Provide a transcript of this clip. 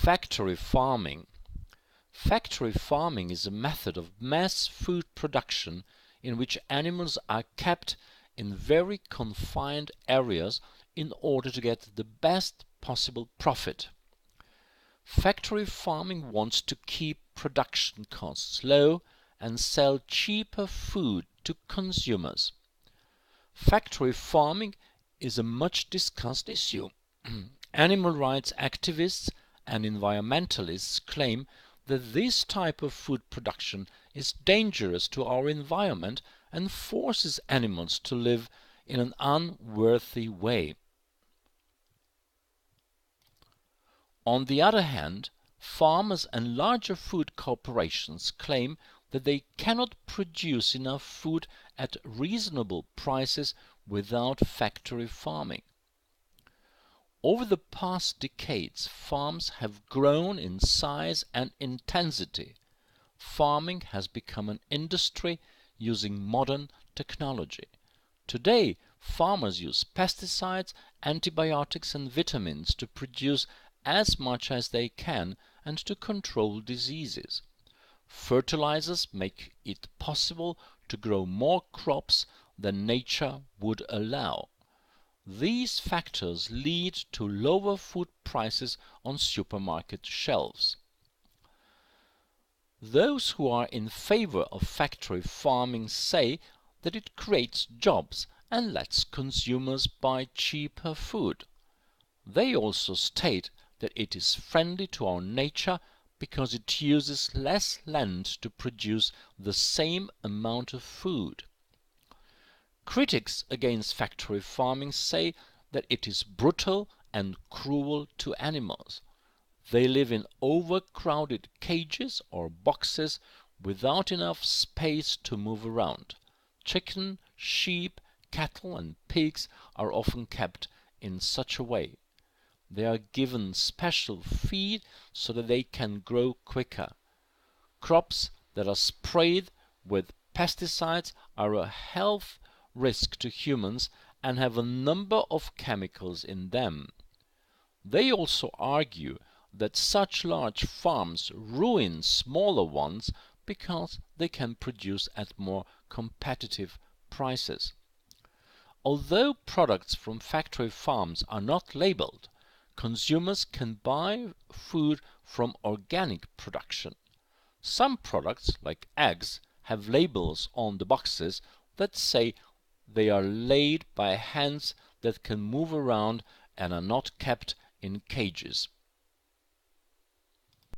Factory farming. Factory farming is a method of mass food production in which animals are kept in very confined areas in order to get the best possible profit. Factory farming wants to keep production costs low and sell cheaper food to consumers. Factory farming is a much discussed issue. Animal rights activists and environmentalists claim that this type of food production is dangerous to our environment and forces animals to live in an unworthy way. On the other hand, farmers and larger food corporations claim that they cannot produce enough food at reasonable prices without factory farming. Over the past decades, farms have grown in size and intensity. Farming has become an industry using modern technology. Today, farmers use pesticides, antibiotics and vitamins to produce as much as they can and to control diseases. Fertilizers make it possible to grow more crops than nature would allow. These factors lead to lower food prices on supermarket shelves. Those who are in favor of factory farming say that it creates jobs and lets consumers buy cheaper food. They also state that it is friendly to our nature because it uses less land to produce the same amount of food. Critics against factory farming say that it is brutal and cruel to animals. They live in overcrowded cages or boxes without enough space to move around. Chicken, sheep, cattle and pigs are often kept in such a way. They are given special feed so that they can grow quicker. Crops that are sprayed with pesticides are a health risk to humans and have a number of chemicals in them. They also argue that such large farms ruin smaller ones because they can produce at more competitive prices. Although products from factory farms are not labeled, consumers can buy food from organic production. Some products, like eggs, have labels on the boxes that say they are laid by hands that can move around and are not kept in cages.